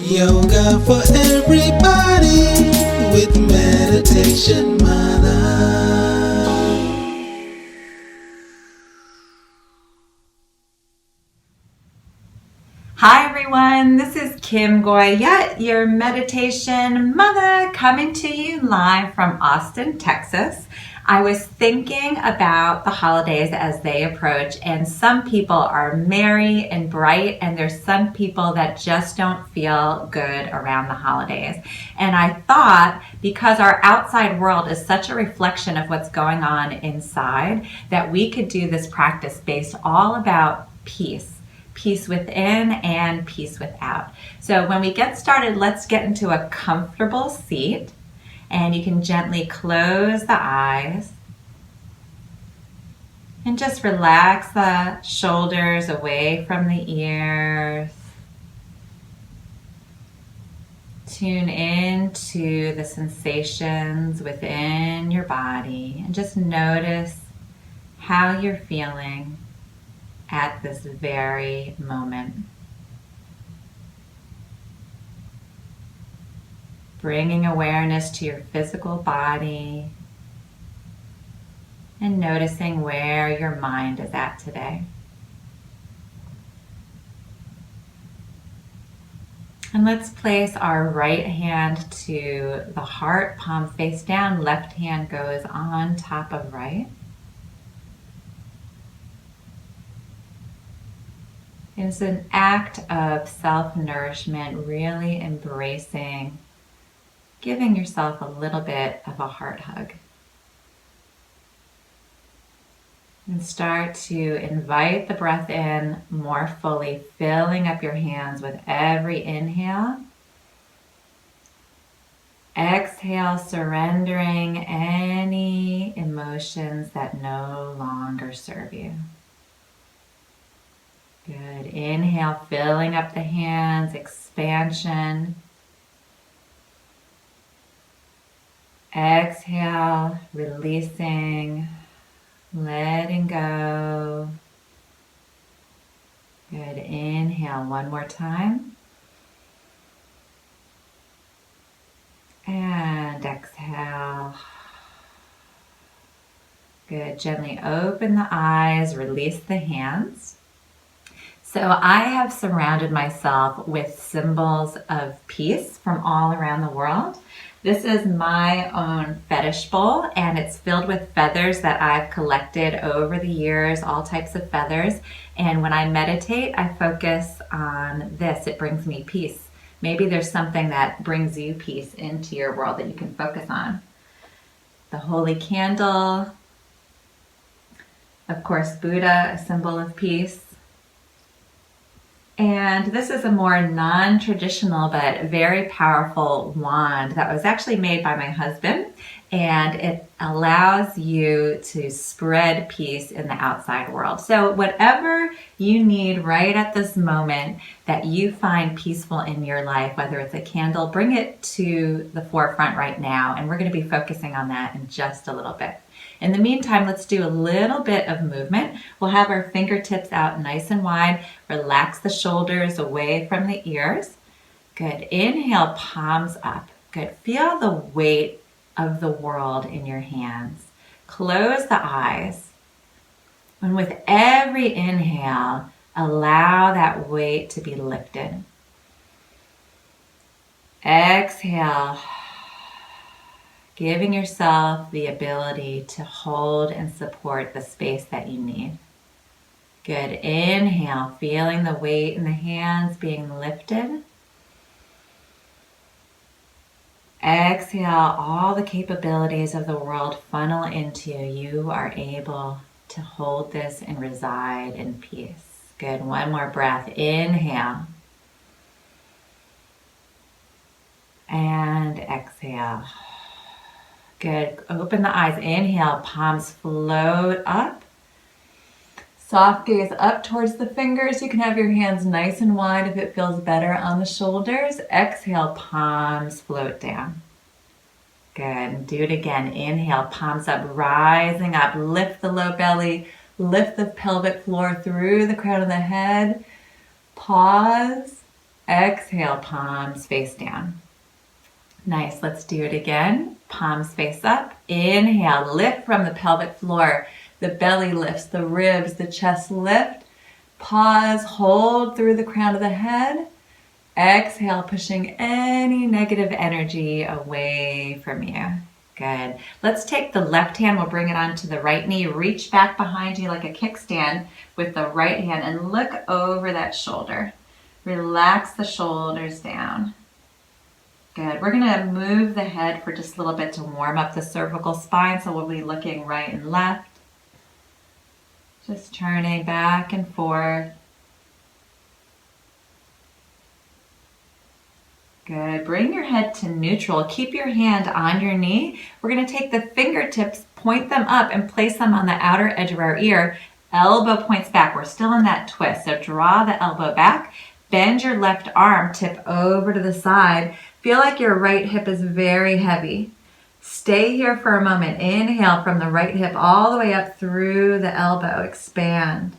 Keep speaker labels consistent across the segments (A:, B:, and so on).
A: Yoga for everybody with Meditation Mutha.
B: Hi everyone, this is Kim Goyette, your Meditation Mutha, coming to you live from Austin, Texas. I was thinking about the holidays as they approach, and some people are merry and bright, and there's some people that just don't feel good around the holidays. And I thought, because our outside world is such a reflection of what's going on inside, that we could do this practice based all about peace. Peace within and peace without. So when we get started, let's get into a comfortable seat, and you can gently close the eyes and just relax the shoulders away from the ears. Tune into the sensations within your body and just notice how you're feeling at this very moment. Bringing awareness to your physical body and noticing where your mind is at today. And let's place our right hand to the heart, palm face down, left hand goes on top of right. It's an act of self-nourishment, really embracing, giving yourself a little bit of a heart hug. And start to invite the breath in more fully, filling up your hands with every inhale. Exhale, surrendering any emotions that no longer serve you. Good. Inhale, filling up the hands, expansion. Exhale, releasing, letting go. Good. Inhale one more time. And exhale. Good. Gently open the eyes, release the hands. So I have surrounded myself with symbols of peace from all around the world. This is my own fetish bowl, and it's filled with feathers that I've collected over the years, all types of feathers. And when I meditate, I focus on this. It brings me peace. Maybe there's something that brings you peace into your world that you can focus on. The holy candle, of course, Buddha, a symbol of peace. And this is a more non-traditional but very powerful wand that was actually made by my husband, and it allows you to spread peace in the outside world. So whatever you need right at this moment that you find peaceful in your life, whether it's a candle, bring it to the forefront right now, and we're going to be focusing on that in just a little bit. In the meantime, let's do a little bit of movement. We'll have our fingertips out nice and wide. Relax the shoulders away from the ears. Good. Inhale, palms up. Good. Feel the weight of the world in your hands. Close the eyes. And with every inhale, allow that weight to be lifted. Exhale. Giving yourself the ability to hold and support the space that you need. Good. Inhale, feeling the weight in the hands being lifted. Exhale, all the capabilities of the world funnel into you. You are able to hold this and reside in peace. Good. One more breath. Inhale. And exhale. Good. Open the eyes. Inhale. Palms float up. Soft gaze up towards the fingers. You can have your hands nice and wide if it feels better on the shoulders. Exhale. Palms float down. Good. Do it again. Inhale. Palms up. Rising up. Lift the low belly. Lift the pelvic floor through the crown of the head. Pause. Exhale, palms face down. Nice, let's do it again. Palms face up. Inhale, lift from the pelvic floor. The belly lifts, the ribs, the chest lift. Pause, hold through the crown of the head. Exhale, pushing any negative energy away from you. Good. Let's take the left hand, we'll bring it onto the right knee. Reach back behind you like a kickstand with the right hand and look over that shoulder. Relax the shoulders down. Good. We're going to move the head for just a little bit to warm up the cervical spine, so we'll be looking right and left. Just turning back and forth. Good. Bring your head to neutral. Keep your hand on your knee. We're going to take the fingertips, point them up, and place them on the outer edge of our ear. Elbow points back. We're still in that twist. So draw the elbow back. Bend your left arm, tip over to the side. Feel like your right hip is very heavy. Stay here for a moment. Inhale from the right hip all the way up through the elbow. Expand.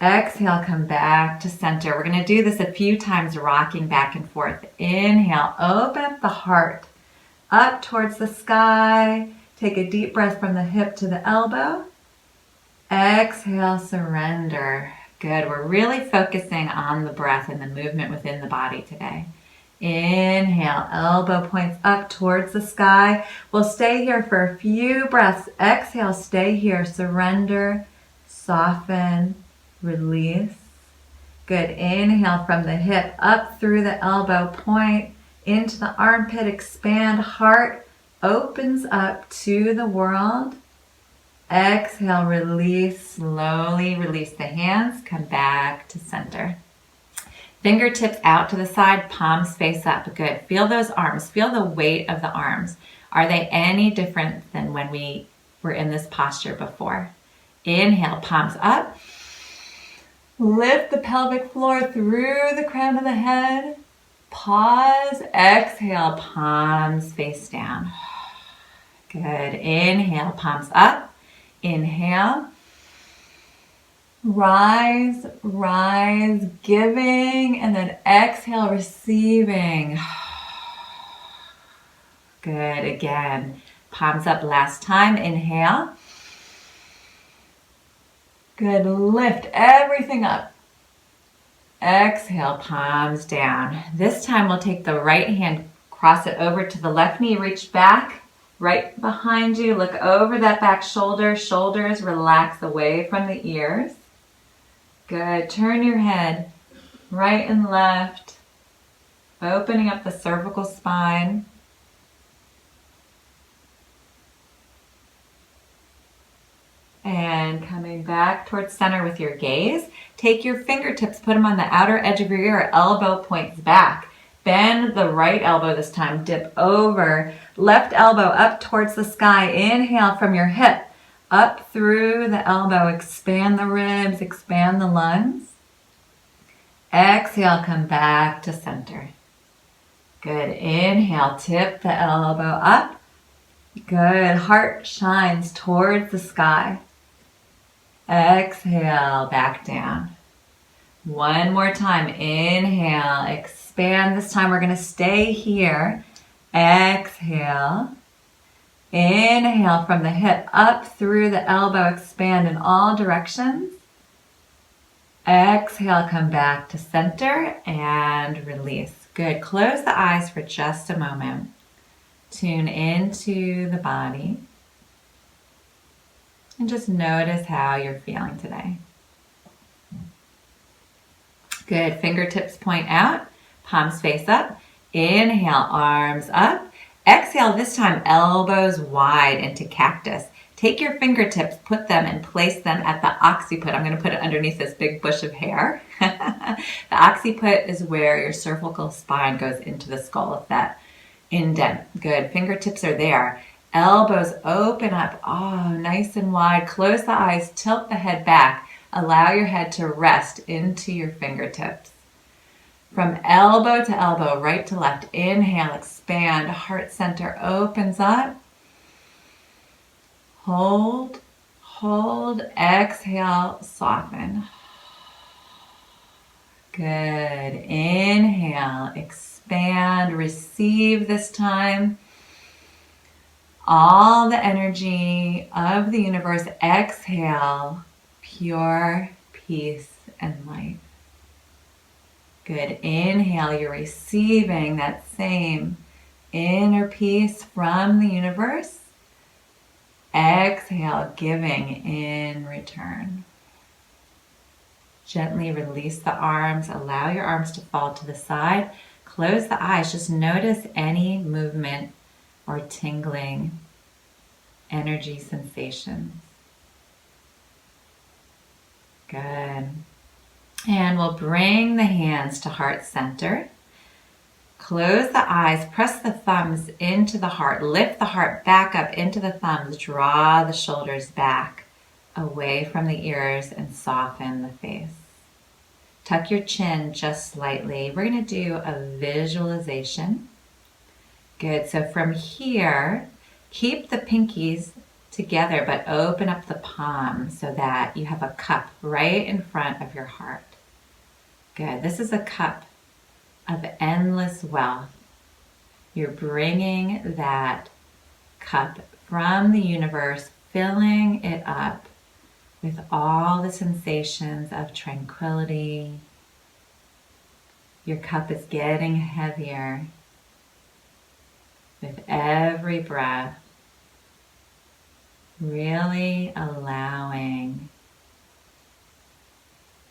B: Exhale, come back to center. We're going to do this a few times, rocking back and forth. Inhale, open up the heart, up towards the sky. Take a deep breath from the hip to the elbow. Exhale, surrender. Good. We're really focusing on the breath and the movement within the body today. Inhale, elbow points up towards the sky. We'll stay here for a few breaths. Exhale, stay here. Surrender, soften, release. Good. Inhale from the hip up through the elbow, point into the armpit, expand, heart opens up to the world. Exhale, release, slowly release the hands, come back to center. Fingertips out to the side, palms face up. Good. Feel those arms, feel the weight of the arms. Are they any different than when we were in this posture before? Inhale, palms up. Lift the pelvic floor through the crown of the head. Pause, exhale, palms face down. Good. Inhale, palms up. Inhale. Rise, rise, giving, and then exhale, receiving. Good. Again, palms up last time. Inhale. Good. Lift everything up. Exhale, palms down. This time we'll take the right hand, cross it over to the left knee, reach back, right behind you. Look over that back shoulder. Shoulders relax away from the ears. Good. Turn your head right and left, opening up the cervical spine. And coming back towards center with your gaze. Take your fingertips, put them on the outer edge of your ear, elbow points back. Bend the right elbow this time, dip over. Left elbow up towards the sky. Inhale from your hip, up through the elbow. Expand the ribs, expand the lungs. Exhale, come back to center. Good. Inhale, tip the elbow up. Good. Heart shines towards the sky. Exhale, back down. One more time. Inhale, expand. This time we're going to stay here. Exhale. Inhale from the hip up through the elbow. Expand in all directions. Exhale, come back to center and release. Good. Close the eyes for just a moment. Tune into the body. And just notice how you're feeling today. Good. Fingertips point out, palms face up. Inhale, arms up. Exhale, this time elbows wide into cactus. Take your fingertips, put them and place them at the occiput. I'm going to put it underneath this big bush of hair. The occiput is where your cervical spine goes into the skull, of that indent. Good. Fingertips are there. Elbows open up. Oh, nice and wide. Close the eyes, tilt the head back. Allow your head to rest into your fingertips. From elbow to elbow, right to left. Inhale, expand. Heart center opens up. Hold, hold. Exhale, soften. Good. Inhale, expand, receive this time all the energy of the universe. Exhale, pure peace and light. Good. Inhale, you're receiving that same inner peace from the universe. Exhale, giving in return. Gently release the arms. Allow your arms to fall to the side. Close the eyes. Just notice any movement or tingling energy sensations. Good. And we'll bring the hands to heart center. Close the eyes. Press the thumbs into the heart. Lift the heart back up into the thumbs. Draw the shoulders back away from the ears and soften the face. Tuck your chin just slightly. We're going to do a visualization. Good. So from here, keep the pinkies together, but open up the palms so that you have a cup right in front of your heart. Good. This is a cup of endless wealth. You're bringing that cup from the universe, filling it up with all the sensations of tranquility. Your cup is getting heavier with every breath, really allowing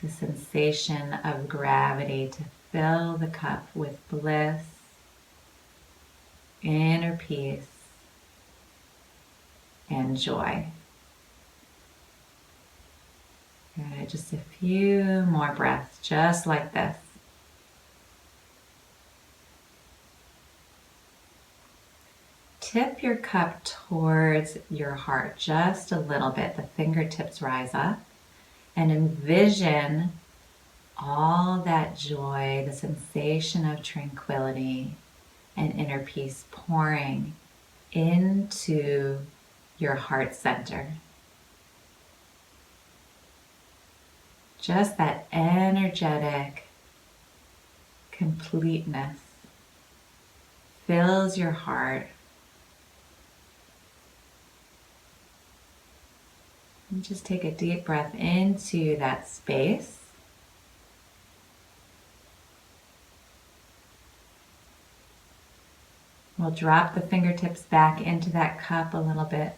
B: the sensation of gravity to fill the cup with bliss, inner peace, and joy. Good. Just a few more breaths, just like this. Tip your cup towards your heart just a little bit. The fingertips rise up, and envision all that joy, the sensation of tranquility and inner peace pouring into your heart center. Just that energetic completeness fills your heart. And just take a deep breath into that space. We'll drop the fingertips back into that cup a little bit.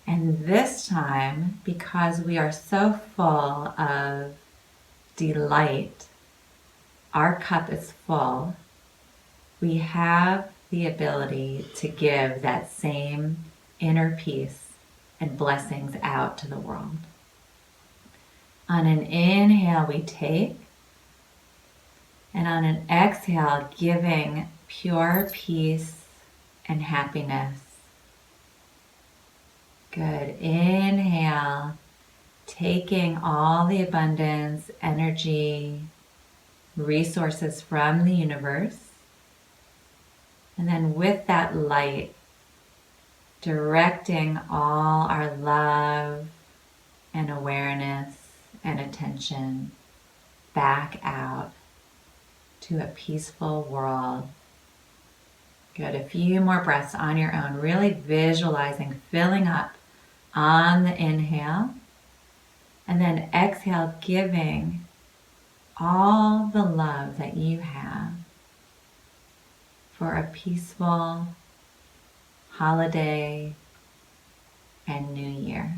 B: And this time, because we are so full of delight, our cup is full, we have the ability to give that same inner peace and blessings out to the world. On an inhale, we take, and on an exhale, giving pure peace and happiness. Good. Inhale, taking all the abundance, energy, resources from the universe. And then with that light, directing all our love and awareness and attention back out to a peaceful world. Good. A few more breaths on your own, really visualizing filling up on the inhale, and then exhale, giving all the love that you have for a peaceful holiday and new year.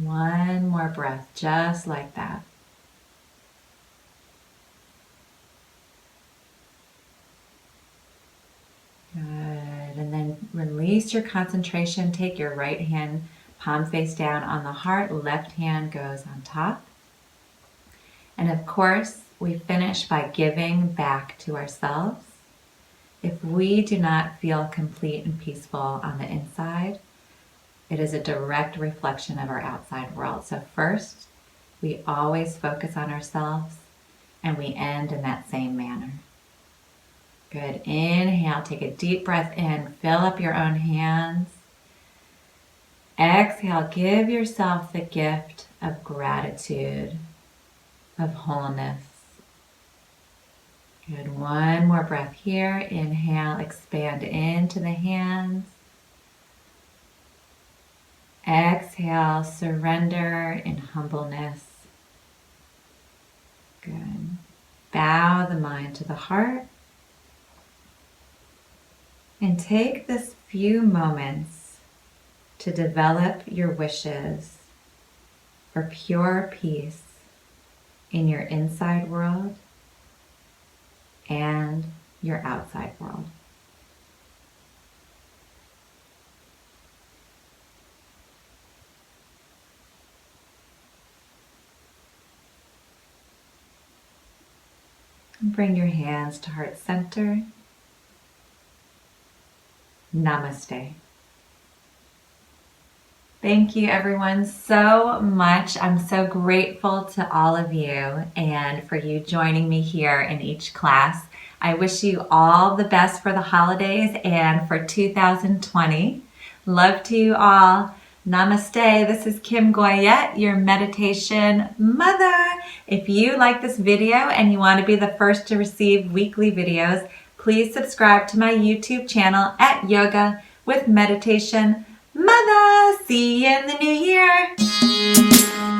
B: One more breath, just like that. Good. And then release your concentration. Take your right hand, palm face down on the heart. Left hand goes on top. And of course, we finish by giving back to ourselves. If we do not feel complete and peaceful on the inside, it is a direct reflection of our outside world. So first, we always focus on ourselves, and we end in that same manner. Good. Inhale, take a deep breath in, fill up your own hands, Exhale, give yourself the gift of gratitude, of wholeness. Good. One more breath here. Inhale, expand into the hands. Exhale, surrender in humbleness. Good. Bow the mind to the heart. And take this few moments to develop your wishes for pure peace in your inside world and your outside world. Bring your hands to heart center. Namaste. Thank you everyone so much. I'm so grateful to all of you and for you joining me here in each class. I wish you all the best for the holidays and for 2020. Love to you all. Namaste. This is Kim Goyette, your meditation mother. If you like this video and you want to be the first to receive weekly videos, please subscribe to my YouTube channel at Yoga with Meditation Mutha. See you in the new year.